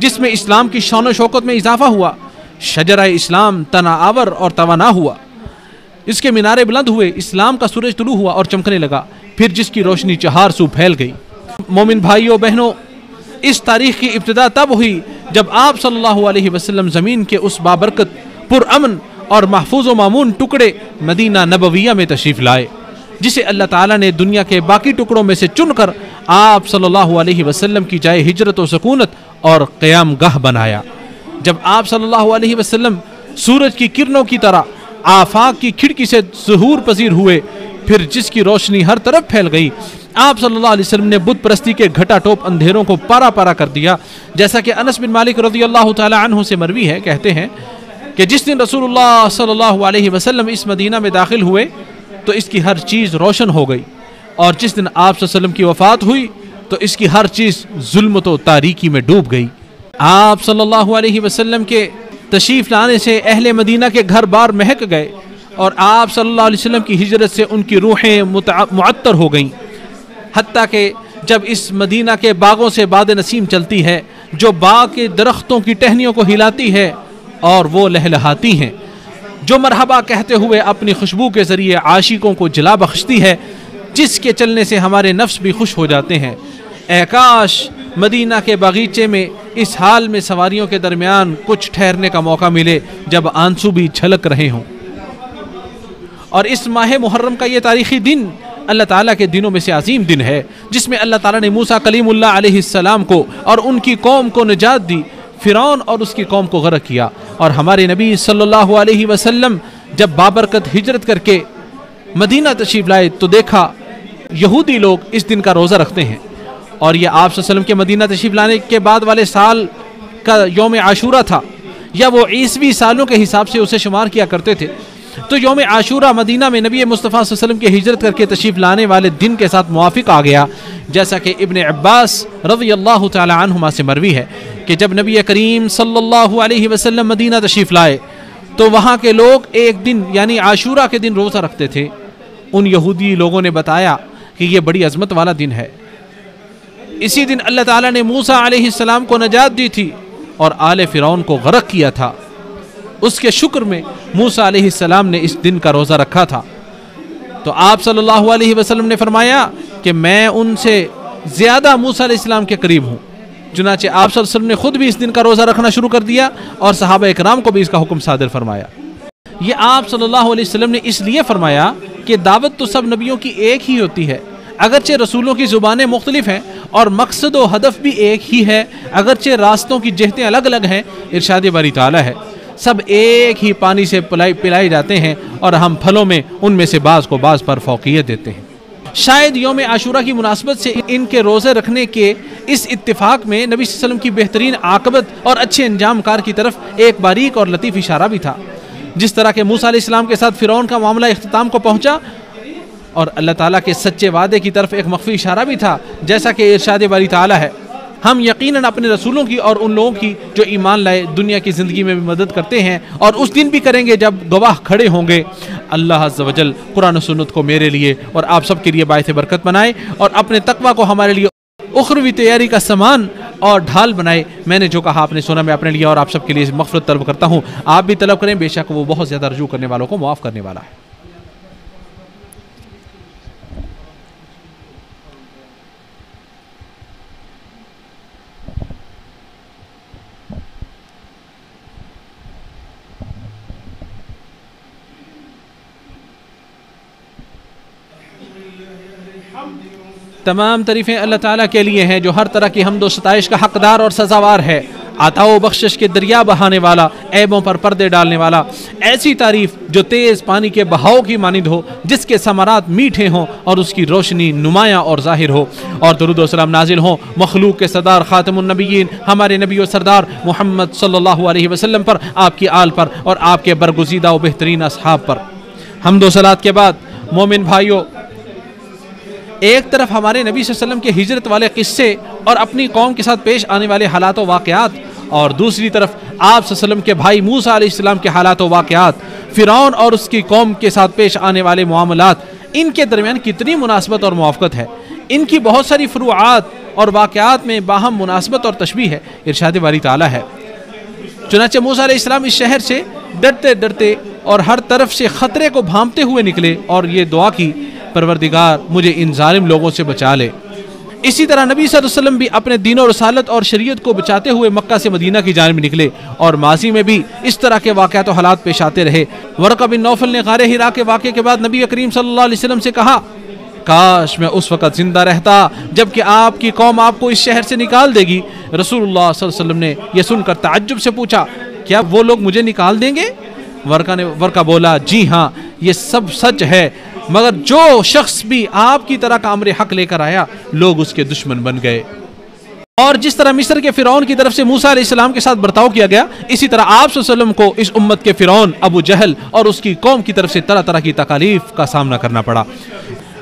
جس میں اسلام کی شان و شوکت میں اضافہ ہوا، شجرہ اسلام تنا آور اور توانا ہوا، اس کے مینارے بلند ہوئے، اسلام کا سورج طلوع ہوا اور چمکنے لگا، پھر جس کی روشنی چہار سو پھیل گئی۔ مومن بھائیوں بہنوں، اس تاریخ کی ابتدا تب ہوئی جب آپ صلی اللہ علیہ وسلم زمین کے اس بابرکت، پرامن اور محفوظ و مامون ٹکڑے مدینہ نبویہ میں تشریف لائے، جسے اللہ تعالیٰ نے دنیا کے باقی ٹکڑوں میں سے چن کر آپ صلی اللہ علیہ وسلم کی جائے ہجرت و سکونت اور قیام گاہ بنایا۔ جب آپ صلی اللہ علیہ وسلم سورج کی کرنوں کی طرح آفاق کی کھڑکی سے ظہور پذیر ہوئے، پھر جس کی روشنی ہر طرف پھیل گئی، آپ صلی اللہ علیہ وسلم نے بت پرستی کے گھٹا ٹوپ اندھیروں کو پارا پارا کر دیا، جیسا کہ انس بن مالک رضی اللہ تعالی عنہ سے مروی ہے، کہتے ہیں کہ جس دن رسول اللہ صلی اللہ علیہ وسلم اس مدینہ میں داخل ہوئے تو اس کی ہر چیز روشن ہو گئی، اور جس دن آپ صلی اللہ علیہ وسلم کی وفات ہوئی تو اس کی ہر چیز ظلمت و تاریکی میں ڈوب گئی۔ آپ صلی اللہ علیہ وسلم کے تشریف لانے سے اہل مدینہ کے گھر بار مہک گئے، اور آپ صلی اللہ علیہ وسلم کی ہجرت سے ان کی روحیں معطر ہو گئیں، حتیٰ کہ جب اس مدینہ کے باغوں سے باد نسیم چلتی ہے جو باغ کے درختوں کی ٹہنیوں کو ہلاتی ہے اور وہ لہلہاتی ہیں، جو مرحبا کہتے ہوئے اپنی خوشبو کے ذریعے عاشقوں کو جلا بخشتی ہے، جس کے چلنے سے ہمارے نفس بھی خوش ہو جاتے ہیں۔ اے کاش مدینہ کے باغیچے میں اس حال میں سواریوں کے درمیان کچھ ٹھہرنے کا موقع ملے جب آنسو بھی چھلک رہے ہوں۔ اور اس ماہ محرم کا یہ تاریخی دن اللہ تعالیٰ کے دنوں میں سے عظیم دن ہے، جس میں اللہ تعالیٰ نے موسیٰ کلیم اللہ علیہ السلام کو اور ان کی قوم کو نجات دی، فرعون اور اس کی قوم کو غرق کیا، اور ہمارے نبی صلی اللہ علیہ وسلم جب بابرکت ہجرت کر کے مدینہ تشریف لائے تو دیکھا یہودی لوگ اس دن کا روزہ رکھتے ہیں، اور یہ آپ صلی اللہ علیہ وسلم کے مدینہ تشریف لانے کے بعد والے سال کا یوم عاشورہ تھا، یا وہ عیسوی سالوں کے حساب سے اسے شمار کیا کرتے تھے۔ تو یوم عاشورہ مدینہ میں نبی مصطفیٰ صلی اللہ علیہ وسلم کی ہجرت کر کے تشریف لانے والے دن کے ساتھ موافق آ گیا، جیسا کہ ابن عباس رضی اللہ تعالی عنہما سے مروی ہے کہ جب نبی کریم صلی اللہ علیہ وسلم مدینہ تشریف لائے تو وہاں کے لوگ ایک دن یعنی عاشورہ کے دن روزہ رکھتے تھے۔ ان یہودی لوگوں نے بتایا کہ یہ بڑی عظمت والا دن ہے، اسی دن اللہ تعالیٰ نے موسیٰ علیہ السلام کو نجات دی تھی اور آل فرعون کو غرق کیا تھا، اس کے شکر میں موسیٰ علیہ السلام نے اس دن کا روزہ رکھا تھا۔ تو آپ صلی اللہ علیہ وسلم نے فرمایا کہ میں ان سے زیادہ موسیٰ علیہ السلام کے قریب ہوں، چنانچہ آپ صلی اللہ علیہ وسلم نے خود بھی اس دن کا روزہ رکھنا شروع کر دیا اور صحابہ اکرام کو بھی اس کا حکم صادر فرمایا۔ یہ آپ صلی اللہ علیہ وسلم نے اس لیے فرمایا کہ دعوت تو سب نبیوں کی ایک ہی ہوتی ہے، اگرچہ رسولوں کی زبانیں مختلف ہیں اور مقصد و ہدف بھی ایک ہی ہے، اگرچہ راستوں کی جہتیں الگ الگ ہیں، ارشاد باری تعالیٰ ہے سب ایک ہی پانی سے پلائے جاتے ہیں اور ہم پھلوں میں ان میں سے بعض کو بعض پر فوقیت دیتے ہیں۔ شاید یوم عاشورہ کی مناسبت سے ان کے روزے رکھنے کے اس اتفاق میں نبی صلی اللہ علیہ وسلم کی بہترین عاقبت اور اچھے انجام کار کی طرف ایک باریک اور لطیف اشارہ بھی تھا، جس طرح کہ موسیٰ علیہ السلام کے ساتھ فرعون کا معاملہ اختتام کو پہنچا، اور اللہ تعالیٰ کے سچے وعدے کی طرف ایک مخفی اشارہ بھی تھا، جیسا کہ ارشاد باری تعالیٰ ہے ہم یقیناً اپنے رسولوں کی اور ان لوگوں کی جو ایمان لائے دنیا کی زندگی میں بھی مدد کرتے ہیں، اور اس دن بھی کریں گے جب گواہ کھڑے ہوں گے۔ اللہ عز و جل قرآن و سنت کو میرے لیے اور آپ سب کے لیے باعث برکت بنائے، اور اپنے تقوی کو ہمارے لیے اخروی تیاری کا سامان اور ڈھال بنائے۔ میں نے جو کہا آپ نے سنا، میں اپنے لیے اور آپ سب کے لیے مغفرت طلب کرتا ہوں، آپ بھی طلب کریں، بے شک وہ بہت زیادہ رجوع کرنے والوں کو معاف کرنے والا ہے۔ تمام تعریفیں اللہ تعالیٰ کے لیے ہیں جو ہر طرح کی حمد و ستائش کا حقدار اور سزاوار ہے، عطا و بخشش کے دریا بہانے والا، عیبوں پر پردے ڈالنے والا، ایسی تعریف جو تیز پانی کے بہاؤ کی مانند ہو، جس کے ثمرات میٹھے ہوں اور اس کی روشنی نمایاں اور ظاہر ہو، اور درود و سلام نازل ہوں مخلوق کے سردار خاتم النبیین ہمارے نبی و سردار محمد صلی اللہ علیہ وسلم پر، آپ کی آل پر اور آپ کے برگزیدہ و بہترین اصحاب پر۔ حمد و صلات کے بعد مومن بھائیوں، ایک طرف ہمارے نبی صلی اللہ علیہ وسلم کے ہجرت والے قصے اور اپنی قوم کے ساتھ پیش آنے والے حالات و واقعات، اور دوسری طرف آپ صلی اللہ علیہ وسلم کے بھائی موسیٰ علیہ السلام کے حالات و واقعات، فرعون اور اس کی قوم کے ساتھ پیش آنے والے معاملات، ان کے درمیان کتنی مناسبت اور موافقت ہے، ان کی بہت ساری فروعات اور واقعات میں باہم مناسبت اور تشبیہ ہے۔ ارشاد باری تعالیٰ ہے، چنانچہ موسیٰ علیہ السلام اس شہر سے ڈرتے ڈرتے اور ہر طرف سے خطرے کو بھانپتے ہوئے نکلے اور یہ دعا کی، پروردگار مجھے ان ظالم لوگوں سے بچا لے۔ اسی طرح نبی صلی اللہ علیہ وسلم بھی اپنے دین و رسالت اور شریعت کو بچاتے ہوئے مکہ سے مدینہ کی جانب نکلے، اور ماضی میں بھی اس طرح کے واقعات و حالات پیش آتے رہے۔ ورقہ بن نوفل نے غار حرا کے واقعے کے بعد نبی کریم صلی اللہ علیہ وسلم سے کہا، کاش میں اس وقت زندہ رہتا جبکہ آپ کی قوم آپ کو اس شہر سے نکال دے گی۔ رسول اللہ صلی اللہ علیہ وسلم نے یہ سن کر تعجب سے پوچھا، کیا وہ لوگ مجھے نکال دیں گے؟ ورقہ بولا، جی ہاں یہ سب سچ ہے، مگر جو شخص بھی آپ کی طرح کا امر حق لے کر آیا لوگ اس کے دشمن بن گئے۔ اور جس طرح مصر کے فرعون کی طرف سے موسیٰ علیہ السلام کے ساتھ برتاؤ کیا گیا، اسی طرح آپ صلی اللہ علیہ وسلم کو اس امت کے فرعون ابو جہل اور اس کی قوم کی طرف سے طرح طرح کی تکالیف کا سامنا کرنا پڑا۔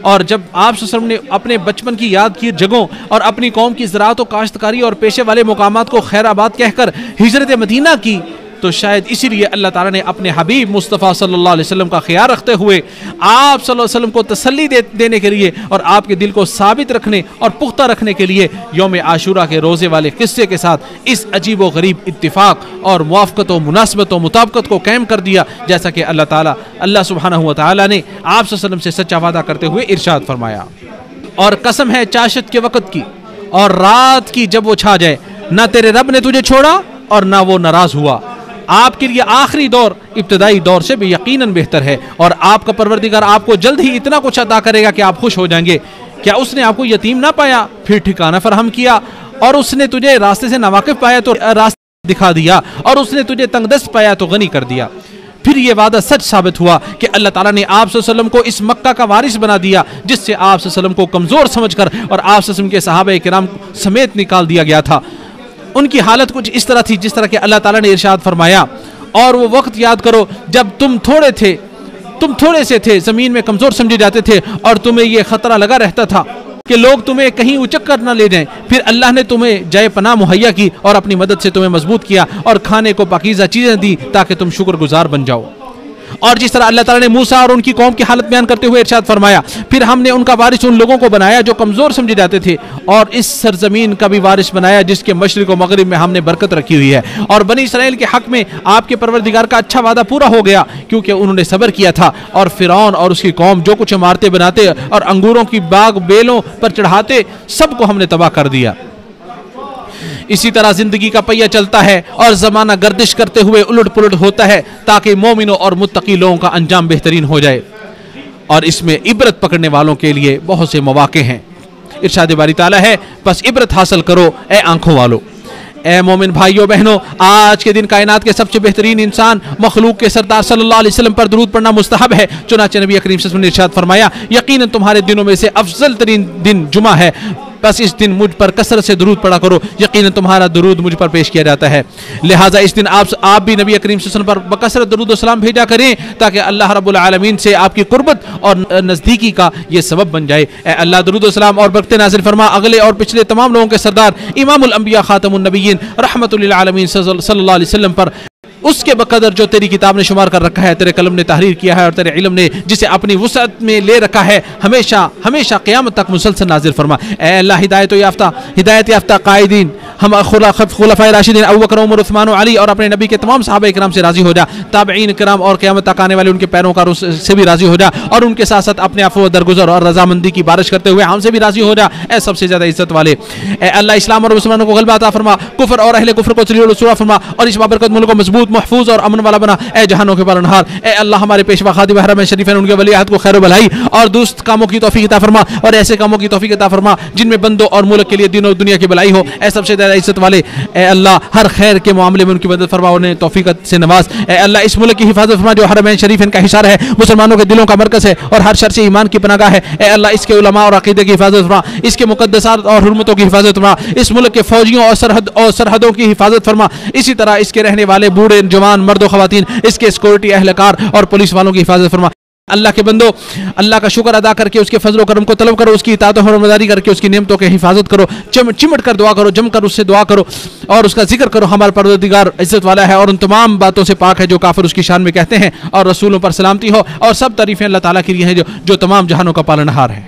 اور جب آپ صلی اللہ علیہ وسلم نے اپنے بچپن کی یاد کی جگہوں اور اپنی قوم کی زراعت و کاشتکاری اور پیشے والے مقامات کو خیر آباد کہہ کر ہجرت مدینہ کی، تو شاید اسی لیے اللہ تعالیٰ نے اپنے حبیب مصطفیٰ صلی اللہ علیہ وسلم کا خیال رکھتے ہوئے آپ صلی اللہ علیہ وسلم کو تسلی دینے کے لیے اور آپ کے دل کو ثابت رکھنے اور پختہ رکھنے کے لیے یوم عاشورہ کے روزے والے قصے کے ساتھ اس عجیب و غریب اتفاق اور موافقت و مناسبت و مطابقت کو قائم کر دیا، جیسا کہ اللہ سبحانہ و تعالیٰ نے آپ صلی اللہ علیہ وسلم سے سچا وعدہ کرتے ہوئے ارشاد فرمایا، اور قسم ہے چاشت کے وقت کی اور رات کی جب وہ چھا جائے، نہ تیرے رب نے تجھے چھوڑا اور نہ وہ ناراض ہوا۔ آپ کے لیے آخری دور ابتدائی دور سے بھی یقیناً بہتر ہے، اور آپ کا پروردگار آپ کو جلد ہی اتنا کچھ عطا کرے گا کہ آپ خوش ہو جائیں گے۔ کیا اس نے آپ کو یتیم نہ پایا پھر ٹھکانہ فراہم کیا، اور اس نے تجھے راستے سے ناواقف پایا تو راستہ دکھا دیا، اور اس نے تجھے تنگ دست پایا تو غنی کر دیا۔ پھر یہ وعدہ سچ ثابت ہوا کہ اللہ تعالیٰ نے آپ صلی اللہ علیہ وسلم کو اس مکہ کا وارث بنا دیا جس سے آپ صلی اللہ علیہ وسلم کو کمزور سمجھ کر اور آپ صلی اللہ علیہ وسلم کے صحابہ کرام سمیت نکال دیا گیا تھا۔ ان کی حالت کچھ اس طرح تھی جس طرح کہ اللہ تعالیٰ نے ارشاد فرمایا، اور وہ وقت یاد کرو جب تم تھوڑے سے تھے، زمین میں کمزور سمجھے جاتے تھے، اور تمہیں یہ خطرہ لگا رہتا تھا کہ لوگ تمہیں کہیں اچک کر نہ لے جائیں، پھر اللہ نے تمہیں جائے پناہ مہیا کی اور اپنی مدد سے تمہیں مضبوط کیا اور کھانے کو پاکیزہ چیزیں دی تاکہ تم شکر گزار بن جاؤ۔ اور جس طرح اللہ تعالیٰ نے موسیٰ اور ان کی قوم کی حالت بیان کرتے ہوئے ارشاد فرمایا، پھر ہم نے ان کا وارث ان لوگوں کو بنایا جو کمزور سمجھے جاتے تھے، اور اس سرزمین کا بھی وارث بنایا جس کے مشرق و مغرب میں ہم نے برکت رکھی ہوئی ہے۔ اور بنی اسرائیل کے حق میں آپ کے پروردگار کا اچھا وعدہ پورا ہو گیا کیونکہ انہوں نے صبر کیا تھا، اور فرعون اور اس کی قوم جو کچھ عمارتیں بناتے اور انگوروں کی باغ بیلوں پر چڑھاتے سب کو ہم نے تباہ کر دیا۔ اسی طرح زندگی کا پہیہ چلتا ہے اور زمانہ گردش کرتے ہوئے الٹ پلٹ ہوتا ہے تاکہ مومنوں اور متقی لوگوں کا انجام بہترین ہو جائے، اور اس میں عبرت پکڑنے والوں کے لیے بہت سے مواقع ہیں۔ ارشاد باری تعالیٰ ہے، بس عبرت حاصل کرو اے آنکھوں والو۔ اے مومن بھائیو بہنوں، آج کے دن کائنات کے سب سے بہترین انسان مخلوق کے سردار صلی اللہ علیہ وسلم پر درود پڑھنا مستحب ہے، چنانچہ نبی کریم صلی اللہ علیہ وسلم نے ارشاد فرمایا، یقیناً تمہارے دنوں میں سے افضل ترین دن جمعہ ہے، بس اس دن مجھ پر کثرت سے درود پڑھا کرو، یقیناً تمہارا درود مجھ پر پیش کیا جاتا ہے۔ لہٰذا اس دن آپ بھی نبی کریم صلی اللہ علیہ وسلم پر بکثرت درود و سلام بھیجا کریں تاکہ اللہ رب العالمین سے آپ کی قربت اور نزدیکی کا یہ سبب بن جائے۔ اے اللہ درود و سلام اور برکت نازل فرما اگلے اور پچھلے تمام لوگوں کے سردار امام الانبیاء خاتم النبیین رحمت للعالمین صلی اللہ علیہ وسلم پر، اس کے بقدر جو تیری کتاب نے شمار کر رکھا ہے، تیرے قلم نے تحریر کیا ہے اور تیرے علم نے جسے اپنی وسعت میں لے رکھا ہے، ہمیشہ قیامت تک مسلسل نازل فرما۔ اے اللہ ہدایت یافتہ قائدین ہم خلفائے راشدین ابوبکر عمر عثمان و علی اور اپنے نبی کے تمام صحابہ کرام سے راضی ہو جا، تابعین کرام اور قیامت تک آنے والے ان کے پیروکاروں سے بھی راضی ہو جا، اور ان کے ساتھ ساتھ اپنے عفو و درگزر اور رضامندی کی بارش کرتے ہوئے ہم سے بھی راضی ہو جا۔ اے سب سے زیادہ عزت والے، اے اللہ اسلام اور مسلمانوں کو غلبہ عطا فرما، کفر اور اہل کفر کو ذلیل و رسوا فرما، اور اس بابرکت ملک کو مضبوط محفوظ اور امن والا بنا۔ اے جہانوں کے پالنہار، اے اللہ ہمارے پیشوا خادم حرمین شریفین ان کے ولی عہد کو خیر و بھلائی اور دوست کاموں کی توفیق عطا فرما، اور ایسے کاموں کی توفیق عطا فرما جن میں بندوں اور ملک کے لیے دین و دنیا کی بھلائی ہو۔ اے سب سے زیادہ عزت والے، اے اللہ ہر خیر کے معاملے میں ان کی مدد فرما، انہیں توفیق سے نواز۔ اے اللہ اس ملک کی حفاظت فرما جو حرمین شریفین کا حصار ہے، مسلمانوں کے دلوں کا مرکز ہے اور ہر شر سے ایمان کی پناہگاہ ہے۔ اے اللہ اس کے علماء اور عقیدے کی حفاظت فرما، اس کے مقدسات اور حرمتوں کی حفاظت فرما، اس ملک کے فوجیوں اور سرحدوں کی حفاظت فرما، اسی طرح اس کے رہنے والے بوڑھے جوان مرد و خواتین، اس کے سیکورٹی اہلکار اور پولیس والوں کی حفاظت فرما۔ اللہ کے بندو، اللہ کا شکر ادا کر کے اس کے فضل و کرم کو طلب کرو، اس کی اطاعت و فرمانبرداری کر کے اس کی نعمتوں کی حفاظت کرو، چمٹ کر دعا کرو، جم کر اس سے دعا کرو اور اس کا ذکر کرو۔ ہمارا پروردگار عزت والا ہے اور ان تمام باتوں سے پاک ہے جو کافر اس کی شان میں کہتے ہیں، اور رسولوں پر سلامتی ہو اور سب تعریفیں اللہ تعالیٰ کے لیے ہیں جو تمام جہانوں کا پالنہار ہے۔